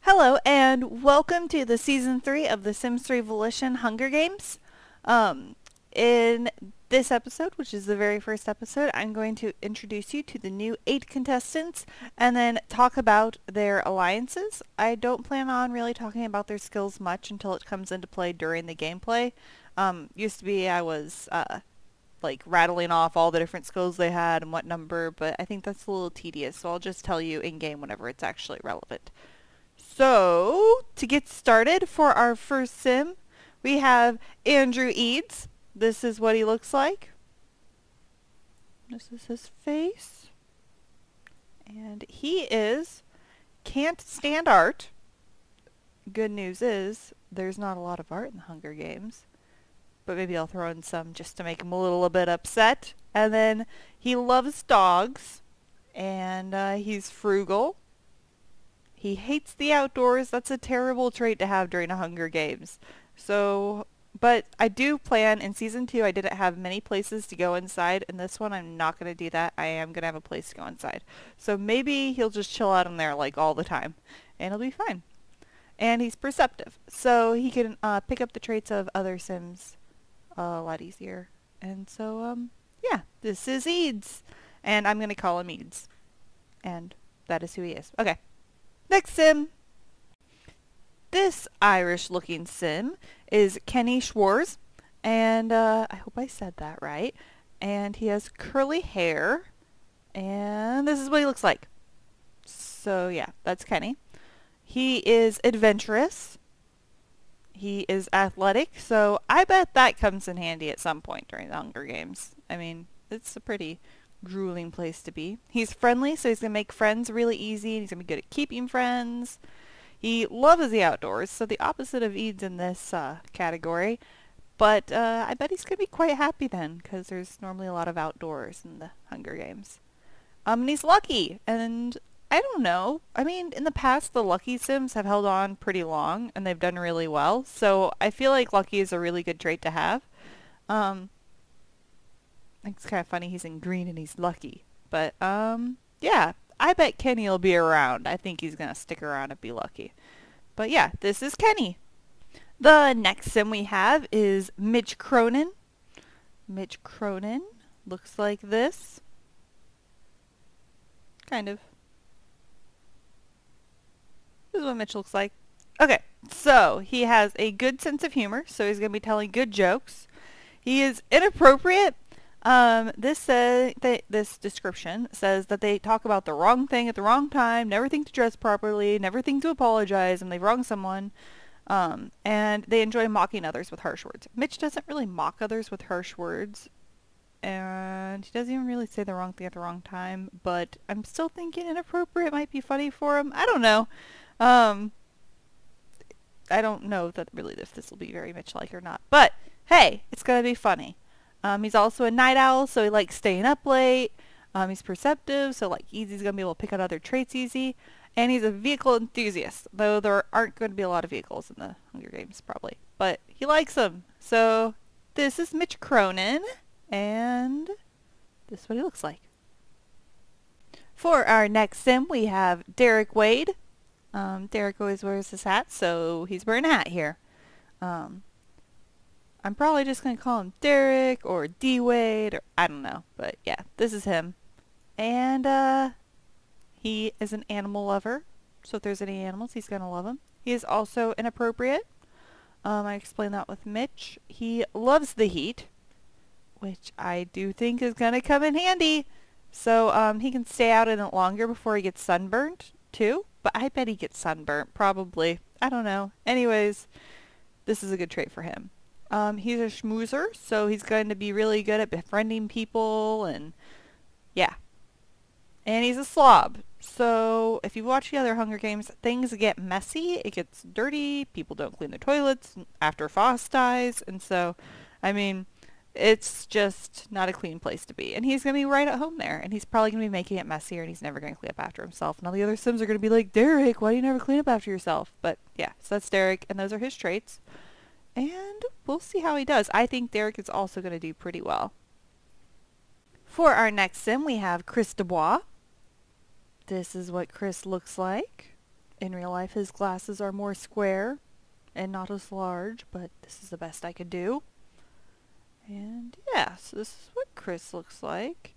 Hello and welcome to the Season 3 of the Sims 3 Volition Hunger Games. In this episode, which is the very first episode, I'm going to introduce you to the new 8 contestants and then talk about their alliances. I don't plan on really talking about their skills much until it comes into play during the gameplay. Used to be I was like rattling off all the different skills they had and what number, but I think that's a little tedious, so I'll just tell you in-game whenever it's actually relevant. So, to get started for our first sim, we have Andrew Eads. This is what he looks like. This is his face. And he can't stand art. Good news is, there's not a lot of art in the Hunger Games. But maybe I'll throw in some just to make him a little bit upset. And then he loves dogs. And he's frugal. He hates the outdoors. That's a terrible trait to have during a Hunger Games. So, but I do plan, in Season 2 I didn't have many places to go inside. In this one I'm not going to do that. I am going to have a place to go inside. So maybe he'll just chill out in there like all the time. And it'll be fine. And he's perceptive. So he can pick up the traits of other Sims a lot easier. And so, yeah, this is Eads. And I'm going to call him Eads. And that is who he is. Okay. Next sim. This Irish-looking sim is Kenny Schwarz, and I hope I said that right. And he has curly hair, and this is what he looks like. So yeah, that's Kenny. He is adventurous. He is athletic, so I bet that comes in handy at some point during the Hunger Games. I mean, it's a pretty grueling place to be. He's friendly, so he's going to make friends really easy, and he's going to be good at keeping friends. He loves the outdoors, so the opposite of Eads in this category. But I bet he's going to be quite happy then, because there's normally a lot of outdoors in the Hunger Games. And he's lucky, and I don't know. I mean, in the past, the lucky Sims have held on pretty long, and they've done really well. So I feel like lucky is a really good trait to have. It's kind of funny he's in green and he's lucky. But, yeah, I bet Kenny will be around. I think he's going to stick around and be lucky. But yeah, this is Kenny. The next sim we have is Mitch Cronin. Mitch Cronin looks like this. Kind of. This is what Mitch looks like. Okay, so he has a good sense of humor, so he's going to be telling good jokes. He is inappropriate. This description says that they talk about the wrong thing at the wrong time, never think to dress properly, never think to apologize when they've wronged someone, and they enjoy mocking others with harsh words. Mitch doesn't really mock others with harsh words, and he doesn't even really say the wrong thing at the wrong time, but I'm still thinking inappropriate might be funny for him. I don't know. I don't know that really if this will be very Mitch-like or not, but hey, it's gonna be funny. He's also a night owl, so he likes staying up late. He's perceptive, so like Easy's going to be able to pick out other traits easy. And he's a vehicle enthusiast, though there aren't going to be a lot of vehicles in the Hunger Games, probably. But he likes them. So this is Mitch Cronin, and this is what he looks like. For our next sim, we have Derek Wade. Derek always wears his hat, so he's wearing a hat here. I'm probably just going to call him Derek or D-Wade or I don't know. But yeah, this is him. And he is an animal lover. So if there's any animals, he's going to love them. He is also inappropriate. I explained that with Mitch. He loves the heat, which I do think is going to come in handy. So he can stay out in it longer before he gets sunburned too. But I bet he gets sunburnt, probably. I don't know. Anyways, this is a good trait for him. He's a schmoozer, so he's going to be really good at befriending people, and yeah. And he's a slob, so if you watch the other Hunger Games, things get messy, it gets dirty, people don't clean their toilets after Foss dies, and so, I mean, it's just not a clean place to be. And he's going to be right at home there, and he's probably going to be making it messier, and he's never going to clean up after himself. And all the other Sims are going to be like, Derek, why do you never clean up after yourself? But yeah, so that's Derek, and those are his traits. And we'll see how he does. I think Derek is also going to do pretty well. For our next sim, we have Chris Dubois. This is what Chris looks like. In real life, his glasses are more square and not as large, but this is the best I could do. And yeah, so this is what Chris looks like.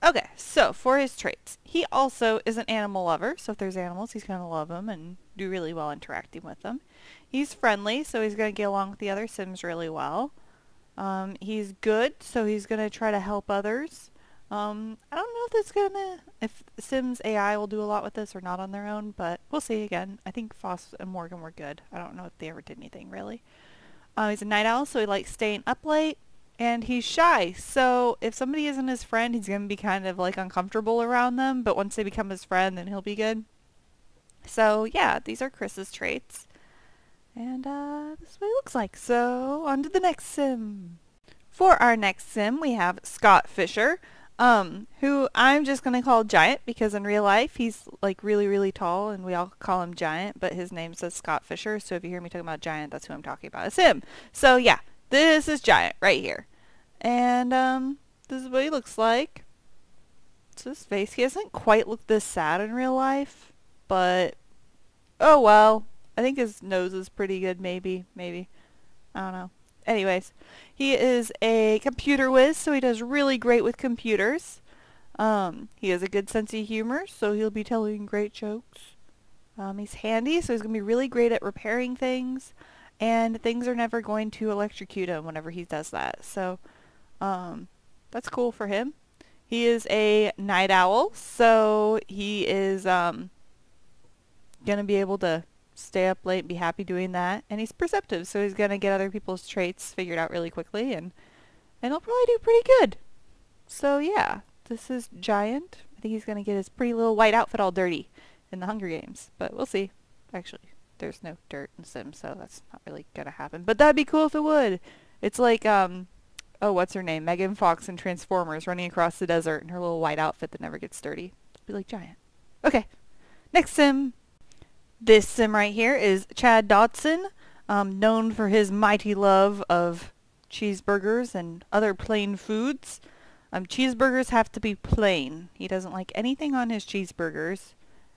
Okay, so for his traits, he also is an animal lover, so if there's animals, he's going to love them and do really well interacting with them. He's friendly, so he's going to get along with the other Sims really well. He's good, so he's going to try to help others. I don't know if Sims AI will do a lot with this or not on their own, but we'll see again. I think Foss and Morgan were good. I don't know if they ever did anything, really. He's a night owl, so he likes staying up late, and he's shy. So if somebody isn't his friend, he's going to be kind of like uncomfortable around them, but once they become his friend, then he'll be good. So yeah, these are Chris's traits. And this is what he looks like. So on to the next Sim. For our next Sim, we have Scott Fisher, who I'm just going to call Giant because in real life he's like really, really tall and we all call him Giant, but his name says Scott Fisher, so if you hear me talking about Giant, that's who I'm talking about. It's him. So yeah, this is Giant right here. And this is what he looks like. It's his face. He doesn't quite look this sad in real life, but oh well. I think his nose is pretty good, maybe. I don't know. Anyways, he is a computer whiz, so he does really great with computers. He has a good sense of humor, so he'll be telling great jokes. He's handy, so he's going to be really great at repairing things, and things are never going to electrocute him whenever he does that. So, that's cool for him. He is a night owl, so he is going to be able to stay up late and be happy doing that, and he's perceptive, so he's gonna get other people's traits figured out really quickly, and he'll probably do pretty good. So yeah, this is Giant. I think he's gonna get his pretty little white outfit all dirty in the Hunger Games, but we'll see. Actually, there's no dirt in Sims, so that's not really gonna happen, but that'd be cool if it would. It's like oh, what's her name, Megan Fox in Transformers running across the desert in her little white outfit that never gets dirty. It'd be like Giant. Okay, next Sim. This Sim right here is Chad Dodson, known for his mighty love of cheeseburgers and other plain foods. Cheeseburgers have to be plain. He doesn't like anything on his cheeseburgers,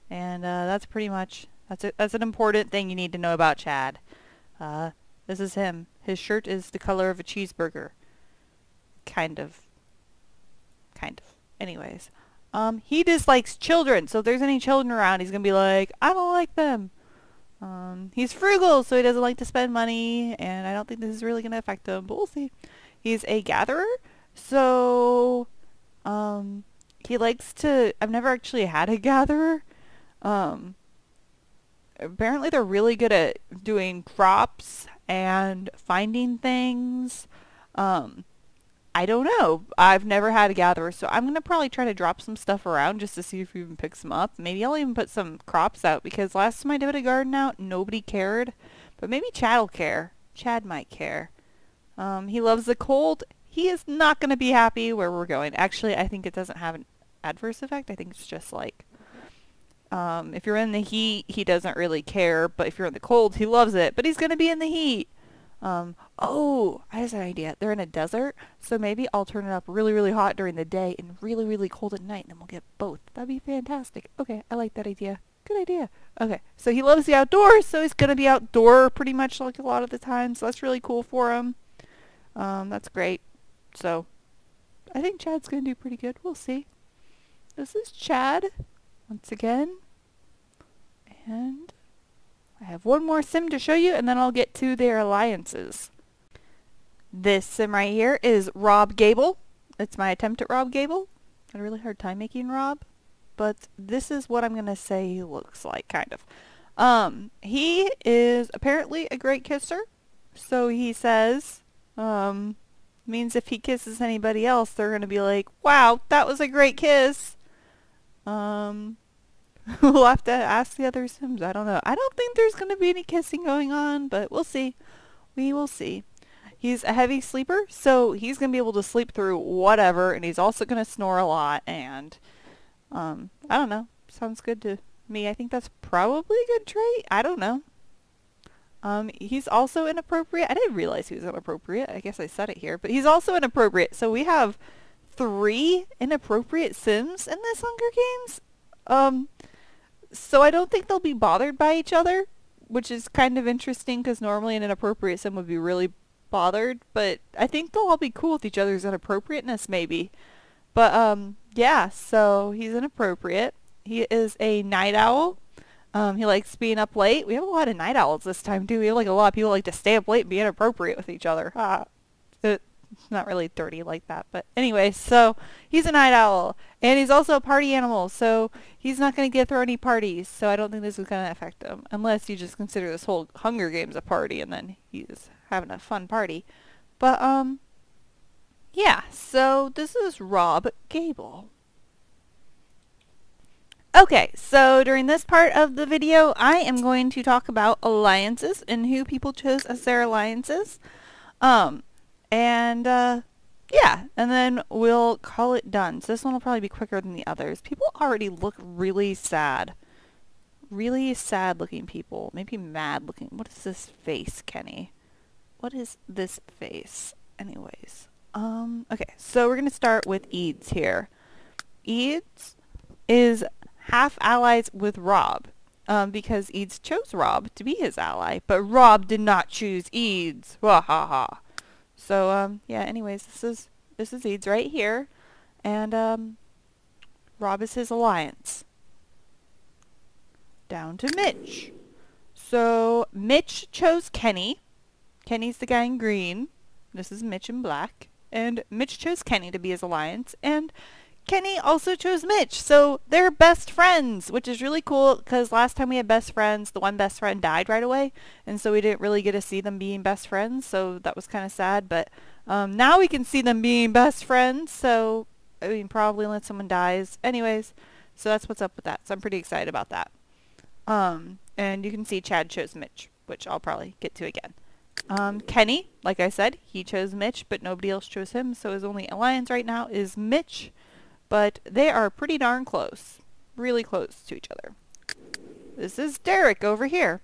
and that's pretty much, that's an important thing you need to know about Chad. This is him. His shirt is the color of a cheeseburger. Kind of. Anyways. He dislikes children, so if there's any children around, he's gonna be like, I don't like them. He's frugal, so he doesn't like to spend money, and I don't think this is really gonna affect him, but we'll see. He's a gatherer, so, he likes to, I've never actually had a gatherer. Apparently they're really good at doing crops and finding things. I don't know. I've never had a gatherer, so I'm going to probably try to drop some stuff around just to see if we even pick some up. Maybe I'll even put some crops out, because last time I did a garden out, nobody cared. But maybe Chad will care. Chad might care. He loves the cold. He is not going to be happy where we're going. Actually, I think it doesn't have an adverse effect. I think it's just like, if you're in the heat, he doesn't really care. But if you're in the cold, he loves it. But he's going to be in the heat. Oh, I have an idea. They're in a desert, so maybe I'll turn it up really, really hot during the day and really, really cold at night, and then we'll get both. That'd be fantastic. Okay, I like that idea. Good idea. Okay, so he loves the outdoors, so he's gonna be outdoor pretty much like a lot of the time, so that's really cool for him. That's great. So, I think Chad's gonna do pretty good. We'll see. This is Chad, once again, and I have one more Sim to show you, and then I'll get to their alliances. This Sim right here is Rob Gable. It's my attempt at Rob Gable. I had a really hard time making Rob, but this is what I'm going to say he looks like, kind of. He is apparently a great kisser, so he says, means if he kisses anybody else, they're going to be like, wow, that was a great kiss. We'll have to ask the other Sims. I don't know. I don't think there's going to be any kissing going on, but we'll see. We will see. He's a heavy sleeper, so he's going to be able to sleep through whatever, and he's also going to snore a lot, and I don't know. Sounds good to me. I think that's probably a good trait. I don't know. He's also inappropriate. I didn't realize he was inappropriate. I guess I said it here, but he's also inappropriate. So we have 3 inappropriate Sims in this Hunger Games. So I don't think they'll be bothered by each other, which is kind of interesting because normally an inappropriate sim would be really bothered, but I think they'll all be cool with each other's inappropriateness maybe. But yeah, so he's inappropriate. He is a night owl. He likes being up late. We have a lot of night owls this time too. We have like a lot of people like to stay up late and be inappropriate with each other. It's not really dirty like that, but anyway, so he's a night owl, and he's also a party animal, so he's not going to get through any parties, so I don't think this is going to affect him, unless you just consider this whole Hunger Games a party, and then he's having a fun party. But, yeah, so this is Rob Gable. Okay, so during this part of the video, I am going to talk about alliances and who people chose as their alliances. Yeah, and then we'll call it done. So this one will probably be quicker than the others. People already look really sad. Really sad looking people. Maybe mad looking. What is this face, Kenny? What is this face? Anyways. Okay, so we're going to start with Eads here. Eads is half allies with Rob. Because Eads chose Rob to be his ally. But Rob did not choose Eads. Wah ha ha. So, yeah, anyways, this is Eads right here, and, Rob is his alliance. Down to Mitch. So, Mitch chose Kenny. Kenny's the guy in green. This is Mitch in black. And Mitch chose Kenny to be his alliance, and Kenny also chose Mitch, so they're best friends, which is really cool, because last time we had best friends, the one best friend died right away, and so we didn't really get to see them being best friends, so that was kind of sad, but now we can see them being best friends, so, I mean, probably unless someone dies. Anyways, so that's what's up with that, so I'm pretty excited about that. And you can see Chad chose Mitch, which I'll probably get to again. Kenny, like I said, he chose Mitch, but nobody else chose him, so his only alliance right now is Mitch. But they are pretty darn close. Really close to each other. This is Derek over here.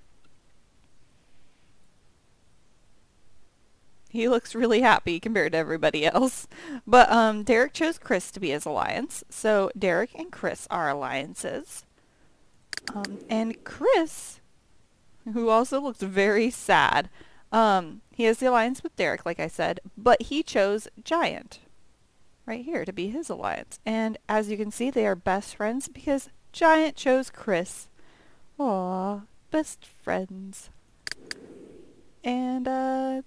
He looks really happy compared to everybody else. But Derek chose Chris to be his alliance. So Derek and Chris are alliances. And Chris, who also looks very sad, he has the alliance with Derek, like I said, but he chose Giant right here to be his alliance. And as you can see, they are best friends because Giant chose Chris. Aww, best friends. And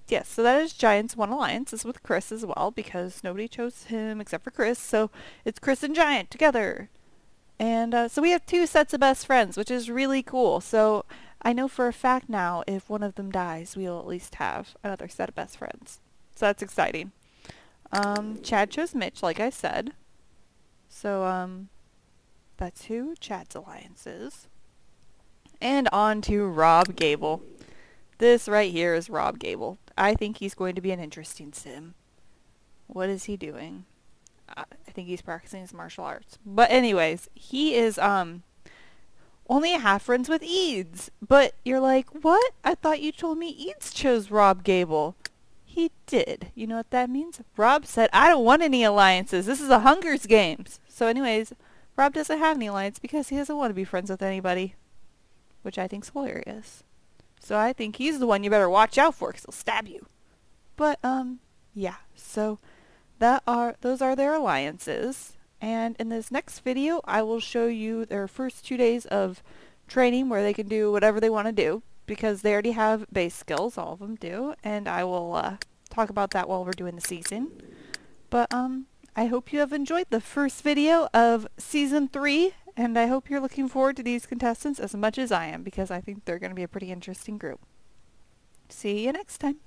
yes, so that is Giant's one alliance. It's with Chris as well because nobody chose him except for Chris. So it's Chris and Giant together. And so we have two sets of best friends, which is really cool. So I know for a fact now if one of them dies, we'll at least have another set of best friends. So that's exciting. Chad chose Mitch, like I said. So, that's who Chad's alliance is. And on to Rob Gable. This right here is Rob Gable. I think he's going to be an interesting sim. What is he doing? I think he's practicing his martial arts. But anyways, he is, only half friends with Eads. But you're like, what? I thought you told me Eads chose Rob Gable. He did. You know what that means? Rob said, I don't want any alliances. This is a Hunger Games. So anyways, Rob doesn't have any alliance because he doesn't want to be friends with anybody. Which I think's hilarious. So I think he's the one you better watch out for because he'll stab you. But, yeah. So those are their alliances. And in this next video, I will show you their first 2 days of training where they can do whatever they want to do. Because they already have base skills, all of them do, and I will talk about that while we're doing the season. But I hope you have enjoyed the first video of Season 3, and I hope you're looking forward to these contestants as much as I am, because I think they're going to be a pretty interesting group. See you next time.